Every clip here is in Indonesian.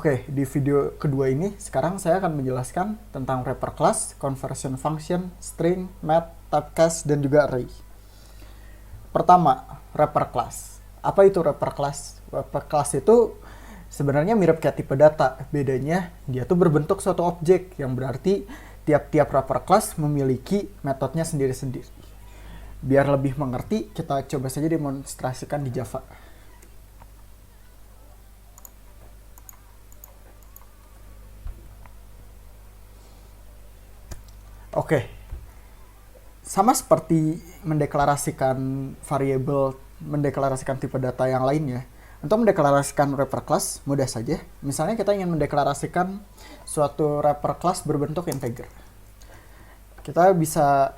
Oke, di video kedua ini sekarang saya akan menjelaskan tentang wrapper class, conversion function, string, math, typecast, dan juga array. Pertama, wrapper class. Apa itu wrapper class? Wrapper class itu sebenarnya mirip kayak tipe data. Bedanya dia tuh berbentuk suatu objek yang berarti tiap-tiap wrapper class memiliki metodenya sendiri-sendiri. Biar lebih mengerti, kita coba saja demonstrasikan di Java. Oke, sama seperti mendeklarasikan variabel, mendeklarasikan tipe data yang lainnya. Untuk mendeklarasikan wrapper class, mudah saja. Misalnya kita ingin mendeklarasikan suatu wrapper class berbentuk integer. Kita bisa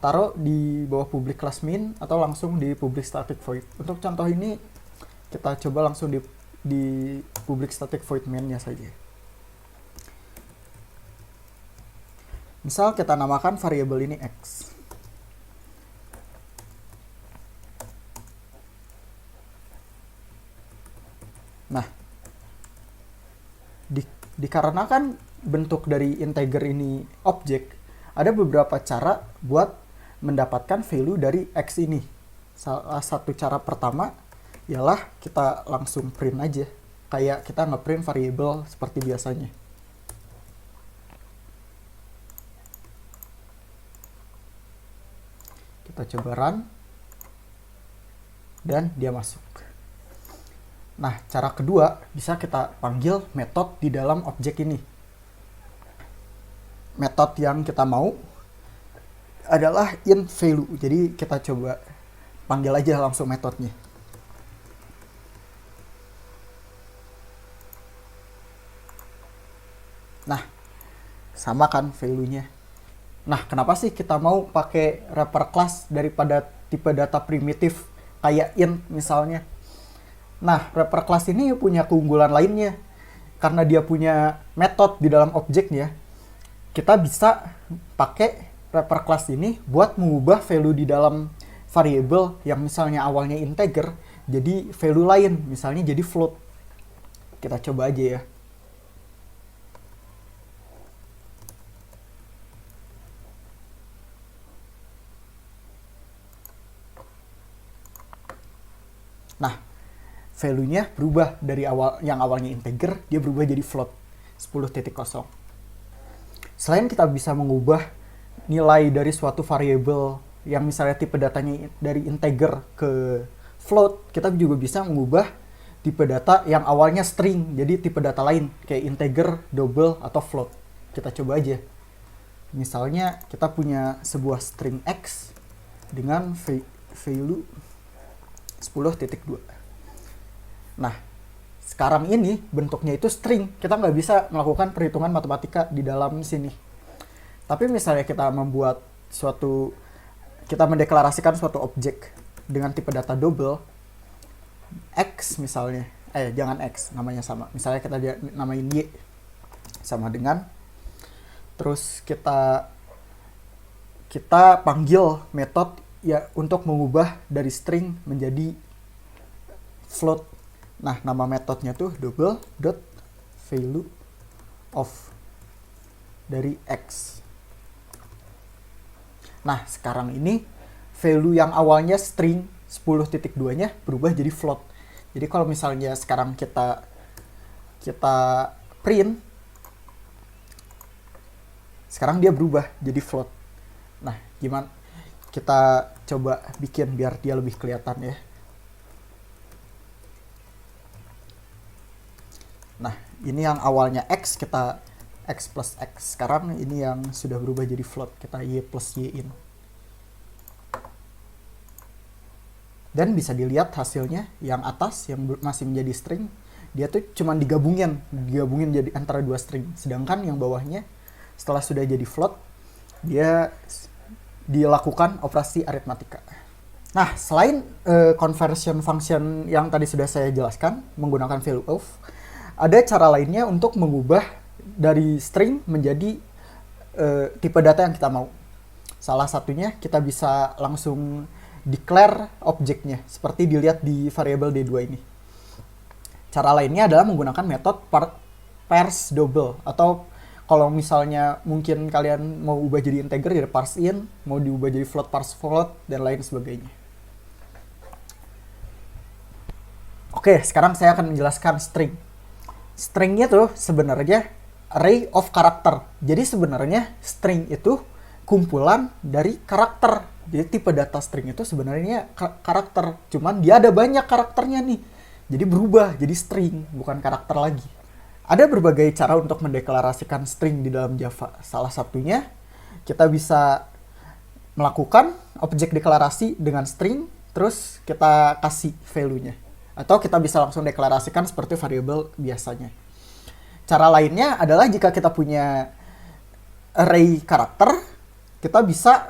taruh di bawah public class main atau langsung di public static void. Untuk contoh ini, kita coba langsung di public static void main-nya saja. Misal kita namakan variabel ini x. Nah, dikarenakan bentuk dari integer ini objek, ada beberapa cara buat mendapatkan value dari x ini. Salah satu cara pertama ialah kita langsung print aja, kayak kita ngeprint variabel seperti biasanya. Kita coba run, dan dia masuk. Nah, cara kedua bisa kita panggil metode di dalam objek ini. Metode yang kita mau adalah int value. Jadi kita coba panggil aja langsung metodenya. Nah, sama kan value-nya. Nah, kenapa sih kita mau pakai wrapper class daripada tipe data primitif kayak int misalnya? Nah, wrapper class ini punya keunggulan lainnya. Karena dia punya metode di dalam objeknya, kita bisa pakai wrapper class ini buat mengubah value di dalam variabel yang misalnya awalnya integer jadi value lain, misalnya jadi float. Kita coba aja ya. Nah, value-nya berubah dari yang awalnya integer, dia berubah jadi float 10.0. Selain kita bisa mengubah nilai dari suatu variabel yang misalnya tipe datanya dari integer ke float, kita juga bisa mengubah tipe data yang awalnya string jadi tipe data lain kayak integer, double, atau float. Kita coba aja. Misalnya kita punya sebuah string x dengan value 10.2. Nah, sekarang ini bentuknya itu string. Kita nggak bisa melakukan perhitungan matematika di dalam sini. Tapi misalnya kita kita mendeklarasikan suatu objek dengan tipe data double, x misalnya, jangan x, namanya sama. Misalnya kita namain y, sama dengan, terus kita panggil metode ya untuk mengubah dari string menjadi float. Nah, nama metodenya tuh double dot value of dari x. Nah, sekarang ini value yang awalnya string 10.2-nya berubah jadi float. Jadi kalau misalnya sekarang kita print, sekarang dia berubah jadi float. Nah, gimana? Kita coba bikin biar dia lebih kelihatan ya. Nah, ini yang awalnya x, kita x plus x. Sekarang ini yang sudah berubah jadi float, kita y plus y in. Dan bisa dilihat hasilnya, yang atas yang masih menjadi string, dia tuh cuma digabungin jadi antara dua string. Sedangkan yang bawahnya setelah sudah jadi float, dia dilakukan operasi aritmatika. Nah, selain conversion function yang tadi sudah saya jelaskan menggunakan value of, ada cara lainnya untuk mengubah dari string menjadi tipe data yang kita mau. Salah satunya kita bisa langsung declare objeknya, seperti dilihat di variabel D2 ini. Cara lainnya adalah menggunakan metode parse double, atau kalau misalnya mungkin kalian mau ubah jadi integer jadi parse in, mau diubah jadi float parse float, dan lain sebagainya. Oke, sekarang saya akan menjelaskan string. Stringnya tuh sebenarnya array of character. Jadi sebenarnya string itu kumpulan dari karakter. Jadi tipe data string itu sebenarnya karakter. Cuman dia ada banyak karakternya nih. Jadi berubah jadi string, bukan karakter lagi. Ada berbagai cara untuk mendeklarasikan string di dalam Java. Salah satunya kita bisa melakukan objek deklarasi dengan string, terus kita kasih value-nya. Atau kita bisa langsung deklarasikan seperti variabel biasanya. Cara lainnya adalah jika kita punya array karakter, kita bisa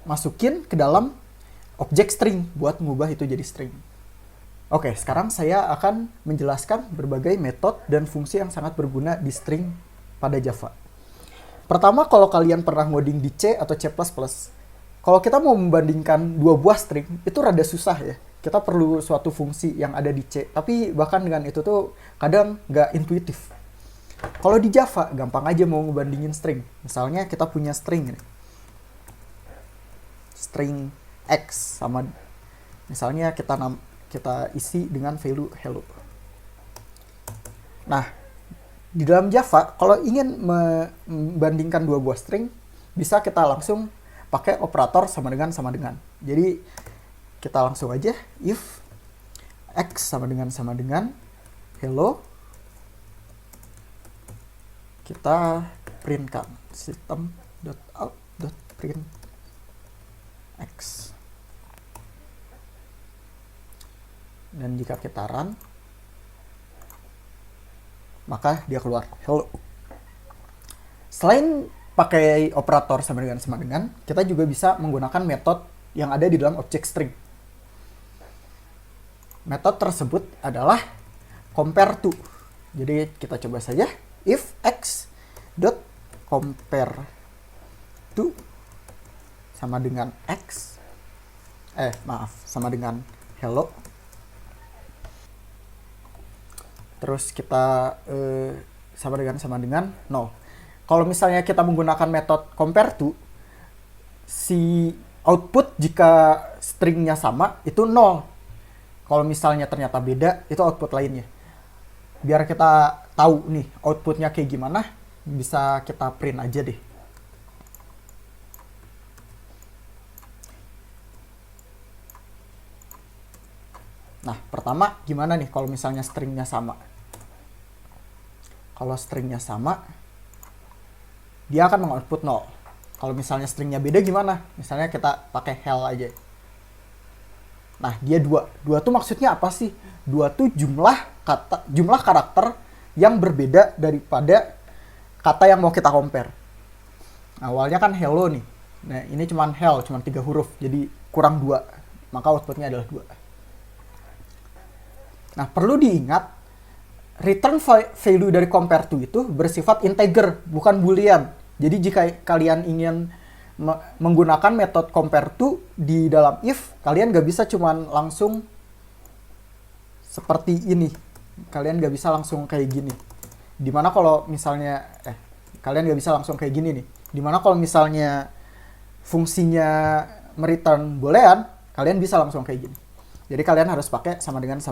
masukin ke dalam objek string buat mengubah itu jadi string. Oke, sekarang saya akan menjelaskan berbagai metode dan fungsi yang sangat berguna di string pada Java. Pertama, kalau kalian pernah ngoding di C atau C++, kalau kita mau membandingkan dua buah string, itu rada susah ya. Kita perlu suatu fungsi yang ada di C, tapi bahkan dengan itu tuh kadang nggak intuitif. Kalau di Java, gampang aja mau ngebandingin string. Misalnya kita punya string ini. String X sama, misalnya kita isi dengan value hello. Nah, di dalam Java, kalau ingin membandingkan dua buah string, bisa kita langsung pakai operator sama dengan. Jadi, kita langsung aja if X sama dengan hello, kita printkan system.out.print X. Dan jika kita run, maka dia keluar hello. Selain pakai operator sama dengan, kita juga bisa menggunakan metode yang ada di dalam objek string. Metode tersebut adalah compare to. Jadi kita coba saja if x dot compare to sama dengan x, sama dengan hello. Terus kita sama dengan 0. Kalau misalnya kita menggunakan metode compare to, si output jika stringnya sama itu 0. Kalau misalnya ternyata beda, itu output lainnya. Biar kita tahu nih outputnya kayak gimana, bisa kita print aja deh. Nah, pertama gimana nih kalau misalnya stringnya sama? Kalau stringnya sama, dia akan mengoutput 0. Kalau misalnya stringnya beda gimana? Misalnya kita pakai hell aja. Nah, dia 2. 2 tuh maksudnya apa sih? 2 tuh jumlah karakter yang berbeda daripada kata yang mau kita compare. Nah, awalnya kan hello nih. Nah, ini cuman hell, cuman 3 huruf. Jadi kurang 2. Maka outputnya adalah 2. Nah, perlu diingat, return value dari compare to itu bersifat integer, bukan boolean. Jadi jika kalian ingin menggunakan metode compare to di dalam if, kalian nggak bisa cuman langsung seperti ini. Kalian nggak bisa langsung kayak gini. Dimana kalau misalnya, kalian nggak bisa langsung kayak gini nih. Dimana kalau misalnya fungsinya mereturn boolean, kalian bisa langsung kayak gini. Jadi kalian harus pakai sama dengan 0.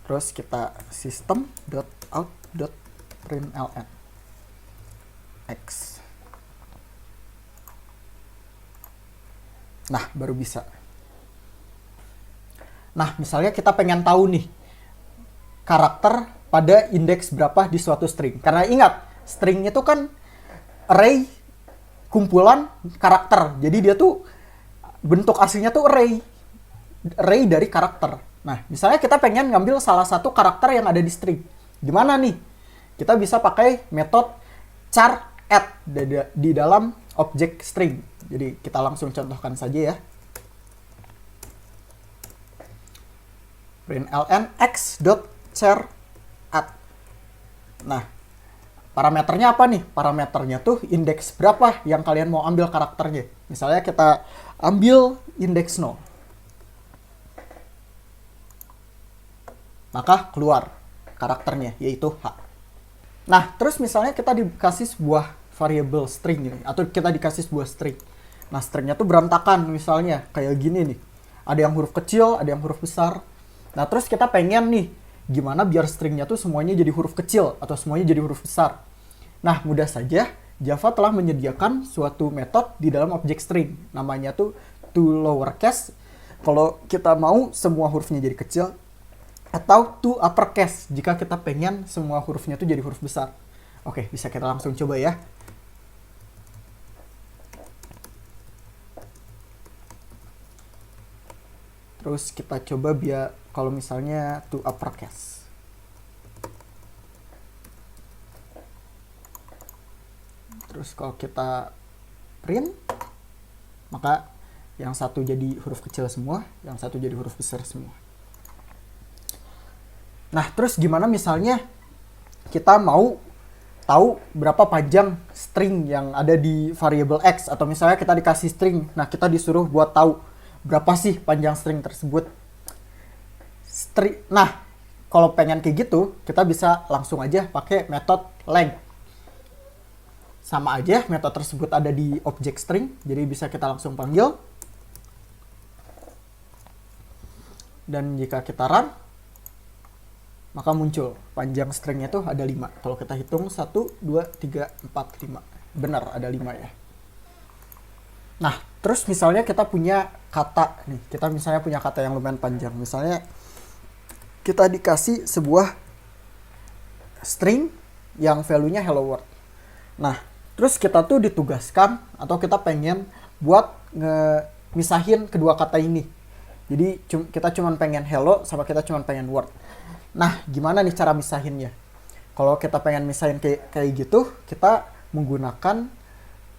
Terus kita system.out.println X. Nah, baru bisa. Nah, misalnya kita pengen tahu nih karakter pada indeks berapa di suatu string. Karena ingat, string itu kan array kumpulan karakter. Jadi dia tuh bentuk aslinya tuh array dari karakter. Nah, misalnya kita pengen ngambil salah satu karakter yang ada di string. Gimana nih? Kita bisa pakai metode char add di dalam objek string. Jadi kita langsung contohkan saja ya. Println x.char add. Nah, parameternya apa nih? Parameternya tuh indeks berapa yang kalian mau ambil karakternya. Misalnya kita ambil indeks 0. maka keluar karakternya, yaitu H. Nah, terus misalnya kita dikasih sebuah variable string ini, atau kita dikasih sebuah string. Nah, stringnya tuh berantakan misalnya, kayak gini nih. Ada yang huruf kecil, ada yang huruf besar. Nah, terus kita pengen nih, gimana biar stringnya tuh semuanya jadi huruf kecil, atau semuanya jadi huruf besar. Nah, mudah saja, Java telah menyediakan suatu metode di dalam objek string. Namanya tuh toLowerCase. Kalau kita mau semua hurufnya jadi kecil, atau toUpperCase jika kita pengen semua hurufnya tuh jadi huruf besar. Oke, bisa kita langsung coba ya. Terus kita coba biar kalau misalnya toUpperCase. Terus kalau kita print, maka yang satu jadi huruf kecil semua, yang satu jadi huruf besar semua. Nah, terus gimana misalnya kita mau tahu berapa panjang string yang ada di variable X, atau misalnya kita dikasih string, nah kita disuruh buat tahu berapa sih panjang string tersebut. Nah, kalau pengen kayak gitu, kita bisa langsung aja pakai metode length. Sama aja, metode tersebut ada di objek string, jadi bisa kita langsung panggil. Dan jika kita run, maka muncul panjang stringnya tuh ada 5. Kalau kita hitung 1, 2, 3, 4, 5. Benar ada 5 ya. Nah, terus misalnya kita punya kata nih. Kita misalnya punya kata yang lumayan panjang. Misalnya kita dikasih sebuah string yang value-nya hello world. Nah, terus kita tuh ditugaskan atau kita pengen buat misahin kedua kata ini. Jadi kita cuma pengen hello sama kita cuma pengen word. Nah, gimana nih cara misahinnya? Kalau kita pengen misahin kayak gitu, kita menggunakan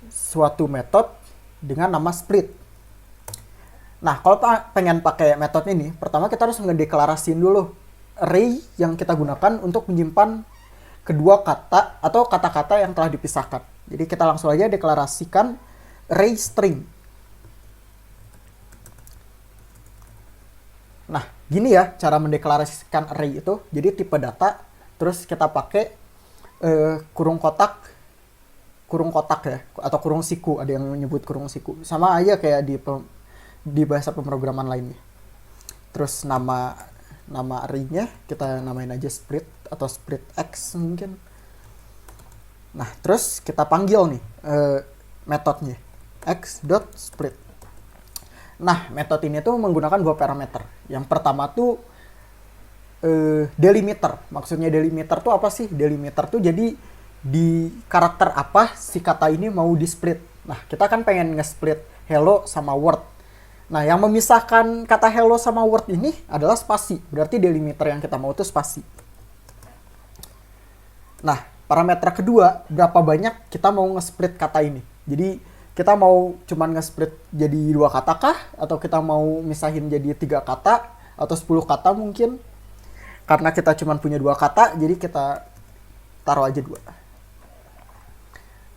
suatu metode dengan nama split. Nah, kalau pengen pakai metode ini, pertama kita harus ngedeklarasiin dulu array yang kita gunakan untuk menyimpan kedua kata atau kata-kata yang telah dipisahkan. Jadi kita langsung aja deklarasikan array string. Nah, gini ya cara mendeklarasikan array itu. Jadi tipe data, terus kita pakai kurung kotak ya, atau kurung siku. Ada yang menyebut kurung siku. Sama aja kayak di bahasa pemrograman lainnya. Terus nama array-nya kita namain aja split atau split X mungkin. Nah, terus kita panggil nih metodenya x.split. Nah, metode ini tuh menggunakan 2 parameter. Yang pertama tuh delimiter. Maksudnya delimiter tuh apa sih? Delimiter tuh jadi di karakter apa si kata ini mau di split. Nah, kita kan pengen nge-split hello sama word. Nah, yang memisahkan kata hello sama word ini adalah spasi. Berarti delimiter yang kita mau tuh spasi. Nah, parameter kedua, berapa banyak kita mau nge-split kata ini. Jadi kita mau cuman nge-split jadi 2 kata kah? Atau kita mau misahin jadi 3 kata? Atau 10 kata mungkin? Karena kita cuman punya 2 kata, jadi kita taruh aja 2.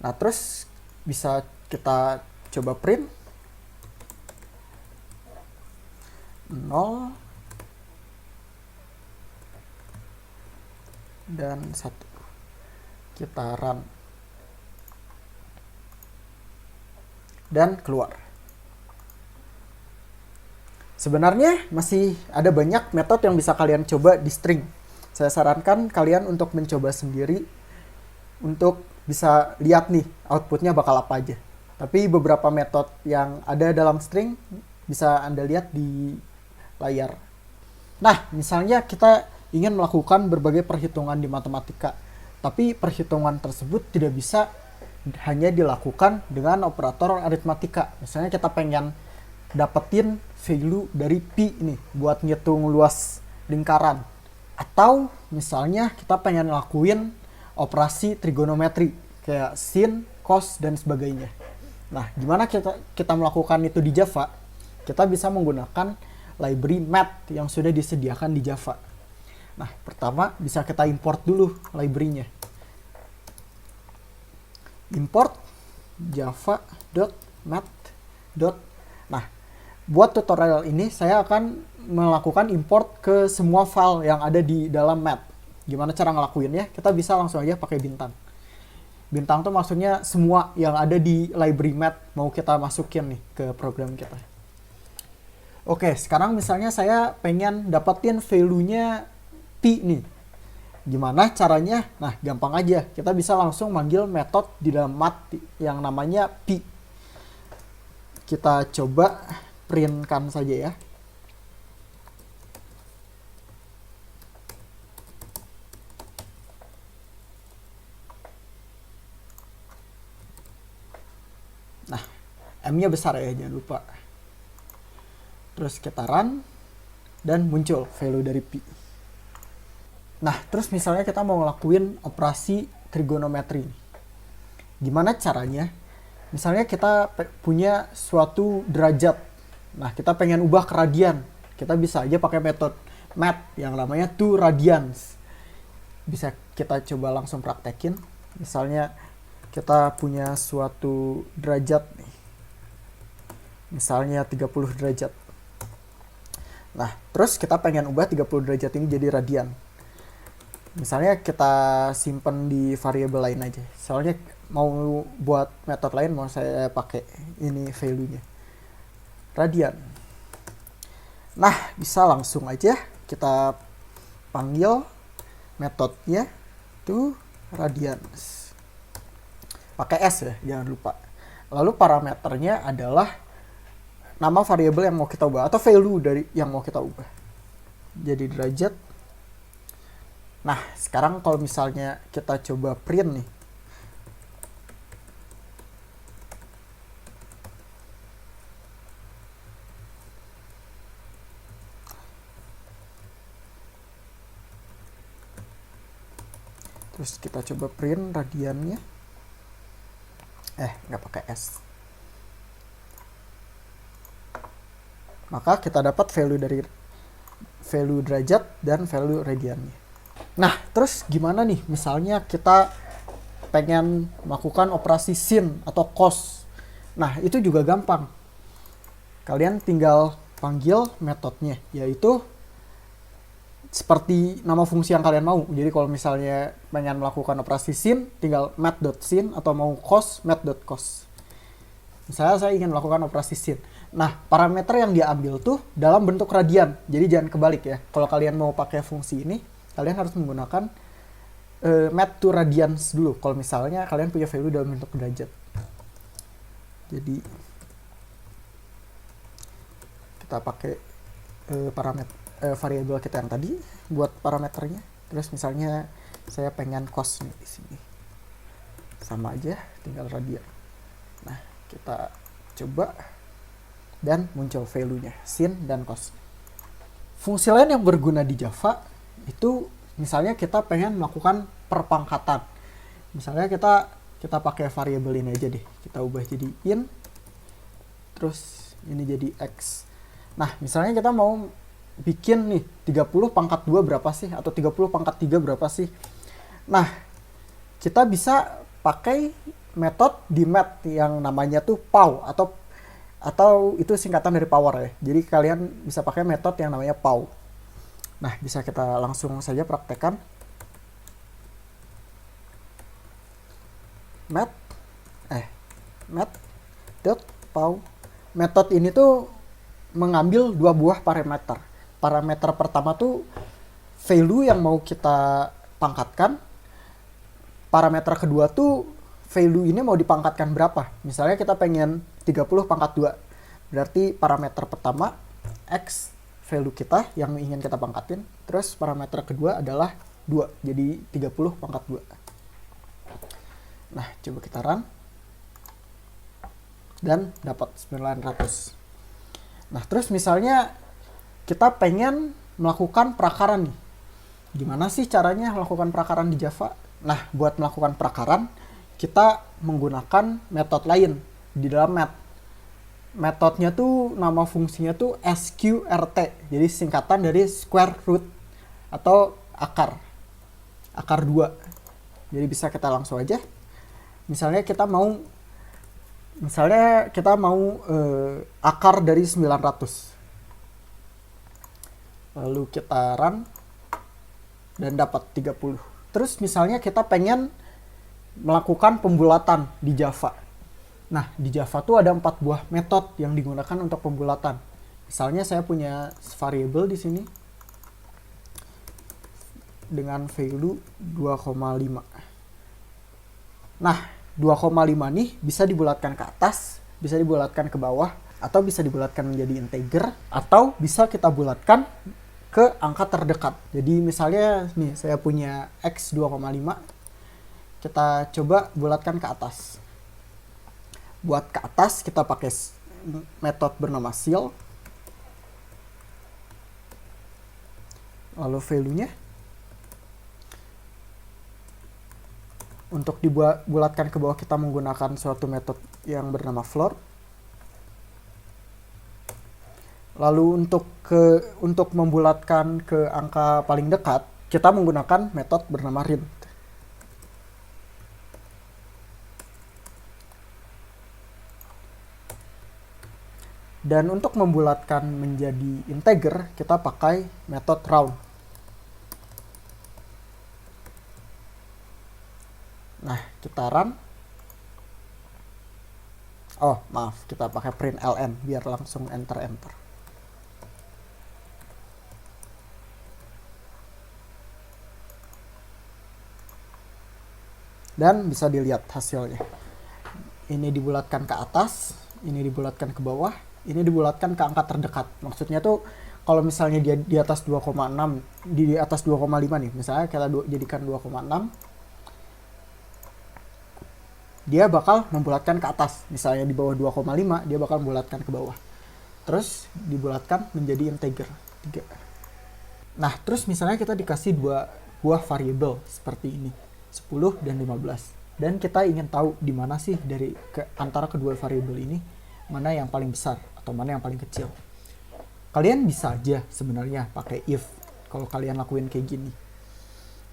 Nah, terus bisa kita coba print 0 dan 1. Kita run. Dan keluar. Sebenarnya masih ada banyak metode yang bisa kalian coba di string. Saya sarankan kalian untuk mencoba sendiri untuk bisa lihat nih outputnya bakal apa aja. Tapi beberapa metode yang ada dalam string bisa Anda lihat di layar. Nah, misalnya kita ingin melakukan berbagai perhitungan di matematika, tapi perhitungan tersebut tidak bisa hanya dilakukan dengan operator aritmatika. Misalnya kita pengen dapetin value dari pi nih buat ngitung luas lingkaran. Atau misalnya kita pengen ngelakuin operasi trigonometri kayak sin, cos, dan sebagainya. Nah, gimana kita melakukan itu di Java? Kita bisa menggunakan library math yang sudah disediakan di Java. Nah, pertama bisa kita import dulu library-nya. Import java.math. Nah, buat tutorial ini saya akan melakukan import ke semua file yang ada di dalam math. Gimana cara ngelakuinnya? Kita bisa langsung aja pakai bintang. Bintang tuh maksudnya semua yang ada di library math mau kita masukin nih ke program kita. Oke, sekarang misalnya saya pengen dapetin value-nya pi nih. Gimana caranya? Nah, gampang aja. Kita bisa langsung manggil metode di dalam math yang namanya pi. Kita coba printkan saja ya. Nah, M-nya besar ya, jangan lupa. Terus kita run, dan muncul value dari pi. Nah, terus misalnya kita mau ngelakuin operasi trigonometri. Gimana caranya? Misalnya kita punya suatu derajat. Nah, kita pengen ubah ke radian. Kita bisa aja pakai metode math yang namanya 2 radians. Bisa kita coba langsung praktekin. Misalnya kita punya suatu derajat nih. Misalnya 30 derajat. Nah, terus kita pengen ubah 30 derajat ini jadi radian. Misalnya kita simpen di variabel lain aja. Soalnya mau buat metode lain mau saya pakai ini value-nya. Radian. Nah, bisa langsung aja kita panggil metodenya to radians. Pakai S ya, jangan lupa. Lalu parameternya adalah nama variabel yang mau kita ubah atau value dari yang mau kita ubah. Jadi derajat. Nah, sekarang kalau misalnya kita coba print nih. Terus kita coba print radiannya. Nggak pakai S. Maka kita dapat value dari value derajat dan value radiannya. Nah, terus gimana nih? Misalnya kita pengen melakukan operasi sin atau cos. Nah, itu juga gampang. Kalian tinggal panggil metodenya, yaitu seperti nama fungsi yang kalian mau. Jadi kalau misalnya pengen melakukan operasi sin, tinggal math.sin, atau mau cos, math.cos. Misalnya saya ingin melakukan operasi sin. Nah, parameter yang dia ambil tuh dalam bentuk radian. Jadi jangan kebalik ya. Kalau kalian mau pakai fungsi ini, kalian harus menggunakan math to radians dulu. Kalau misalnya kalian punya value dalam bentuk derajat. Jadi kita pakai parameter variabel kita yang tadi buat parameternya. Terus misalnya saya pengen cos nih di sini. Sama aja, tinggal radian. Nah, kita coba dan muncul value-nya sin dan cos. Fungsi lain yang berguna di Java itu misalnya kita pengen melakukan perpangkatan. Misalnya kita pakai variabel ini aja deh. Kita ubah jadi in. Terus ini jadi x. Nah, misalnya kita mau bikin nih 30 pangkat 2 berapa sih? Atau 30 pangkat 3 berapa sih? Nah, kita bisa pakai metode di math yang namanya tuh POW atau itu singkatan dari power ya. Jadi kalian bisa pakai metode yang namanya POW. Nah, bisa kita langsung saja praktekkan. math.pow. Metode ini tuh mengambil dua buah parameter. Parameter pertama tuh value yang mau kita pangkatkan. Parameter kedua tuh value ini mau dipangkatkan berapa. Misalnya kita pengen 30 pangkat 2. Berarti parameter pertama x value kita yang ingin kita pangkatin. Terus parameter kedua adalah 2. Jadi 30 pangkat 2. Nah, coba kita run. Dan dapat 900. Nah, terus misalnya kita pengen melakukan perakaran nih. Gimana sih caranya melakukan perakaran di Java? Nah, buat melakukan perakaran, kita menggunakan metode lain di dalam math. Metodenya tuh, nama fungsinya tuh sqrt. Jadi singkatan dari square root atau akar. Akar 2. Jadi bisa kita langsung aja. Misalnya kita mau akar dari 900. Lalu kita run dan dapat 30. Terus misalnya kita pengen melakukan pembulatan di Java. Nah, di Java tuh ada 4 buah metode yang digunakan untuk pembulatan. Misalnya saya punya variable di sini dengan value 2,5. Nah, 2,5 nih bisa dibulatkan ke atas, bisa dibulatkan ke bawah, atau bisa dibulatkan menjadi integer, atau bisa kita bulatkan ke angka terdekat. Jadi misalnya nih saya punya X 2,5, kita coba bulatkan ke atas. Buat ke atas kita pakai metode bernama ceil. Lalu value-nya. Untuk dibulatkan ke bawah kita menggunakan suatu metode yang bernama floor. Lalu untuk membulatkan ke angka paling dekat, kita menggunakan metode bernama rint. Dan untuk membulatkan menjadi integer, kita pakai metode round. Nah, kita run. Oh, maaf, kita pakai print ln biar langsung enter. Dan bisa dilihat hasilnya. Ini dibulatkan ke atas, ini dibulatkan ke bawah, ini dibulatkan ke angka terdekat. Maksudnya tuh kalau misalnya dia di atas 2,6, di atas 2,5 nih, misalnya kita jadikan 2,6, dia bakal membulatkan ke atas. Misalnya di bawah 2,5, dia bakal membulatkan ke bawah. Terus dibulatkan menjadi integer 3. Nah, terus misalnya kita dikasih 2 buah variabel seperti ini, 10 dan 15. Dan kita ingin tahu di mana sih antara kedua variabel ini, mana yang paling besar atau mana yang paling kecil. Kalian bisa aja sebenarnya pakai if kalau kalian lakuin kayak gini.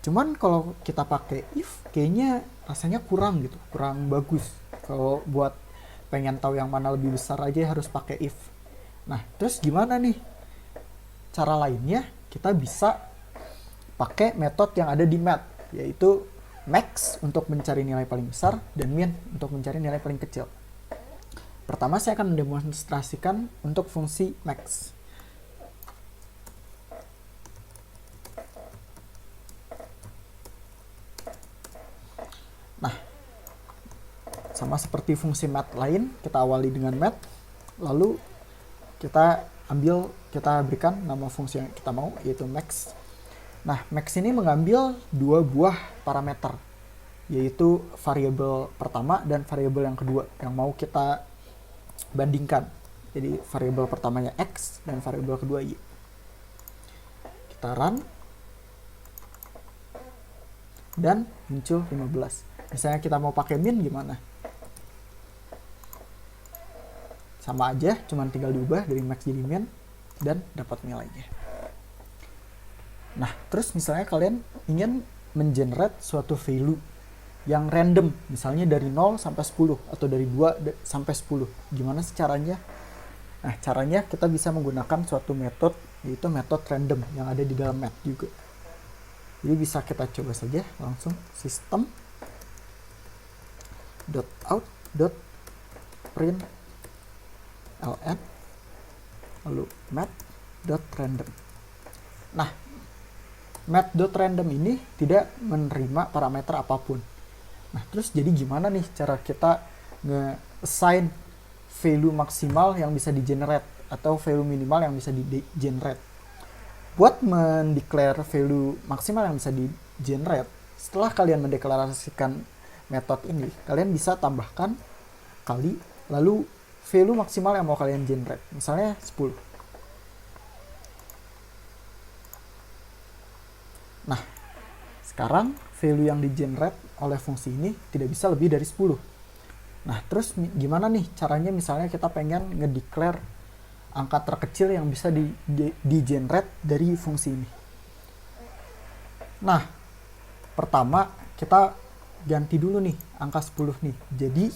Cuman kalau kita pakai if, kayaknya rasanya kurang gitu, kurang bagus. Kalau buat pengen tahu yang mana lebih besar aja harus pakai if. Nah, terus gimana nih? Cara lainnya, kita bisa pakai metode yang ada di math, yaitu max untuk mencari nilai paling besar dan min untuk mencari nilai paling kecil. Pertama, saya akan mendemonstrasikan untuk fungsi max. Nah, sama seperti fungsi math lain, kita awali dengan math, lalu kita berikan nama fungsi yang kita mau, yaitu max. Nah, max ini mengambil 2 buah parameter, yaitu variabel pertama dan variabel yang kedua yang mau kita bandingkan. Jadi variabel pertamanya x dan variabel kedua y. Kita run dan muncul 15. Misalnya kita mau pakai min gimana? Sama aja, cuman tinggal diubah dari max jadi min dan dapat nilainya. Nah, terus misalnya kalian ingin mengenerate suatu value yang random, misalnya dari 0 sampai 10 atau dari 2 sampai 10. Gimana sih caranya? Nah, caranya kita bisa menggunakan suatu metode, yaitu metode random yang ada di dalam math juga. Jadi bisa kita coba saja langsung system.out.println lalu math.random. Nah, math.random ini tidak menerima parameter apapun. Nah, terus jadi gimana nih cara kita nge-assign value maksimal yang bisa di-generate atau value minimal yang bisa di-generate? Buat mendeklar value maksimal yang bisa di-generate, setelah kalian mendeklarasikan metode ini, kalian bisa tambahkan kali, lalu value maksimal yang mau kalian generate, misalnya 10. Nah, sekarang value yang di-generate oleh fungsi ini tidak bisa lebih dari 10. Nah, terus gimana nih caranya misalnya kita pengen ngedeclare angka terkecil yang bisa di-generate dari fungsi ini. Nah, pertama kita ganti dulu nih angka 10 nih. Jadi,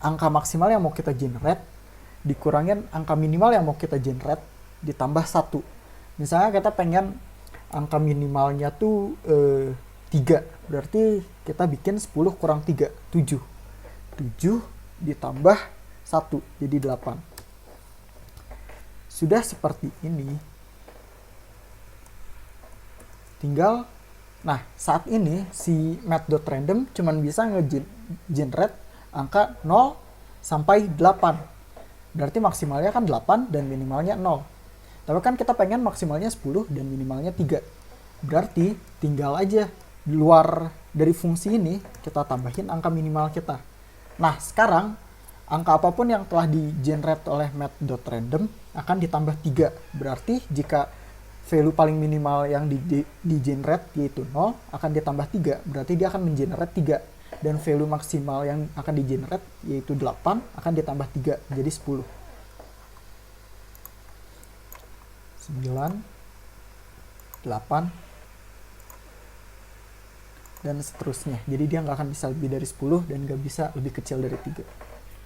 angka maksimal yang mau kita generate dikurangin angka minimal yang mau kita generate ditambah 1. Misalnya kita pengen angka minimalnya tuh 3, berarti kita bikin 10 kurang 3, 7. 7 ditambah 1, jadi 8. Sudah seperti ini, tinggal, nah saat ini si math.random cuman bisa nge-generate angka 0 sampai 8. Berarti maksimalnya kan 8 dan minimalnya 0. Tapi kan kita pengen maksimalnya 10 dan minimalnya 3. Berarti tinggal aja di luar dari fungsi ini kita tambahin angka minimal kita. Nah, sekarang angka apapun yang telah di-generate oleh math.random akan ditambah 3. Berarti jika value paling minimal yang di-generate yaitu 0 akan ditambah 3. Berarti dia akan men-generate 3. Dan value maksimal yang akan di-generate yaitu 8 akan ditambah 3 jadi 10. 9, 8, dan seterusnya. Jadi dia nggak akan bisa lebih dari 10 dan nggak bisa lebih kecil dari 3.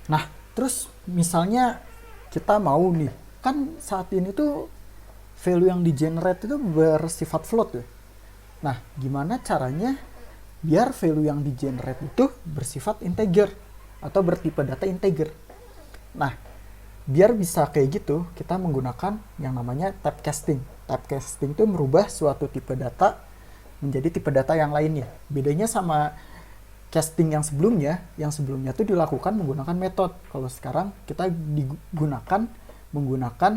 Nah, terus misalnya kita mau nih, kan saat ini tuh value yang di-generate itu bersifat float ya. Nah, gimana caranya biar value yang di-generate itu bersifat integer atau bertipe data integer. Nah, biar bisa kayak gitu, kita menggunakan yang namanya typecasting. Typecasting itu merubah suatu tipe data menjadi tipe data yang lainnya. Bedanya sama casting yang sebelumnya tuh dilakukan menggunakan metode. Kalau sekarang kita menggunakan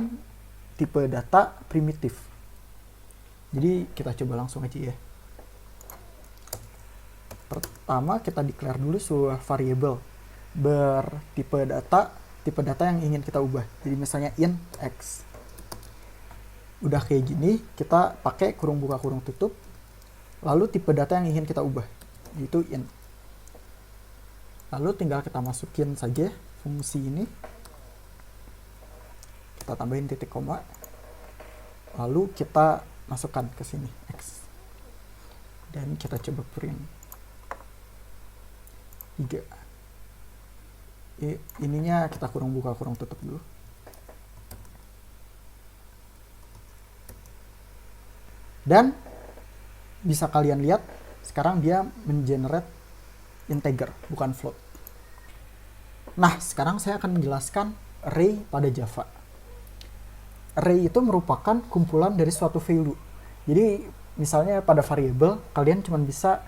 tipe data primitif. Jadi kita coba langsung aja ya. Pertama kita declare dulu sebuah variable bertipe data yang ingin kita ubah. Jadi misalnya int x. Udah kayak gini, kita pakai kurung buka kurung tutup. Lalu tipe data yang ingin kita ubah, yaitu int. Lalu tinggal kita masukin saja fungsi ini. Kita tambahin titik koma. Lalu kita masukkan ke sini x. Dan kita coba print 3. Ininya kita kurung buka kurung tutup dulu. Dan bisa kalian lihat sekarang dia mengenerate integer bukan float. Nah, sekarang saya akan menjelaskan array pada Java. Array itu merupakan kumpulan dari suatu value. Jadi misalnya pada variable kalian cuma bisa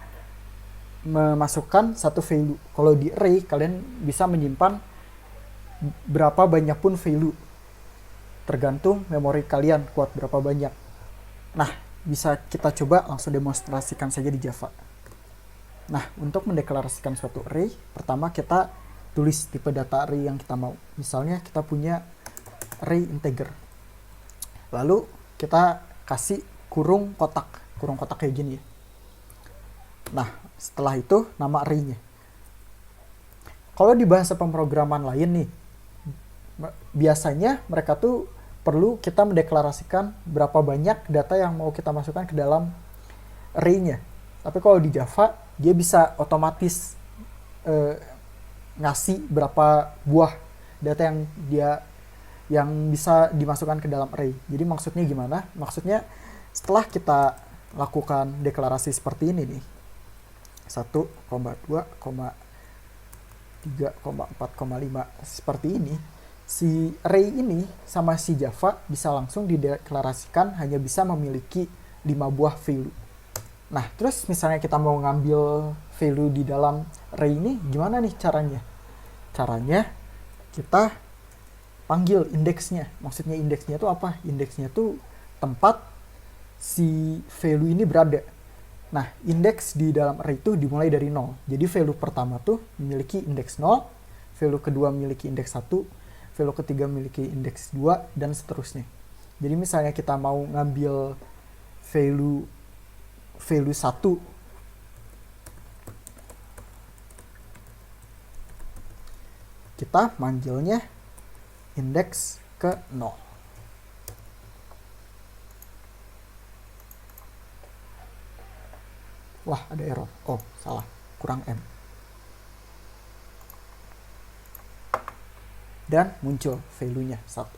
memasukkan satu value. Kalau di array kalian bisa menyimpan berapa banyak pun value. Tergantung memori kalian kuat berapa banyak. Nah, bisa kita coba langsung demonstrasikan saja di Java. Nah, untuk mendeklarasikan suatu array, pertama kita tulis tipe data array yang kita mau. Misalnya kita punya array integer. Lalu kita kasih kurung kotak kayak gini ya. Nah, setelah itu nama array-nya. Kalau di bahasa pemrograman lain nih, biasanya mereka tuh perlu kita mendeklarasikan berapa banyak data yang mau kita masukkan ke dalam array-nya. Tapi kalau di Java, dia bisa otomatis ngasih berapa buah data yang bisa dimasukkan ke dalam array. Jadi maksudnya gimana? Maksudnya setelah kita lakukan deklarasi seperti ini nih, 1, 2, 3, 4, 5 seperti ini, si array ini sama si Java bisa langsung dideklarasikan hanya bisa memiliki 5 buah value. Nah, terus misalnya kita mau ngambil value di dalam array ini, gimana nih caranya? Caranya kita panggil indeksnya. Maksudnya indeksnya itu apa? Indeksnya itu tempat si value ini berada. Nah, indeks di dalam array itu dimulai dari 0. Jadi value pertama tuh memiliki indeks 0, value kedua memiliki indeks 1, value ketiga memiliki indeks 2, dan seterusnya. Jadi misalnya kita mau ngambil value 1, kita manggilnya indeks ke 0. Wah, ada error. Oh, salah. Kurang M. Dan muncul value-nya 1.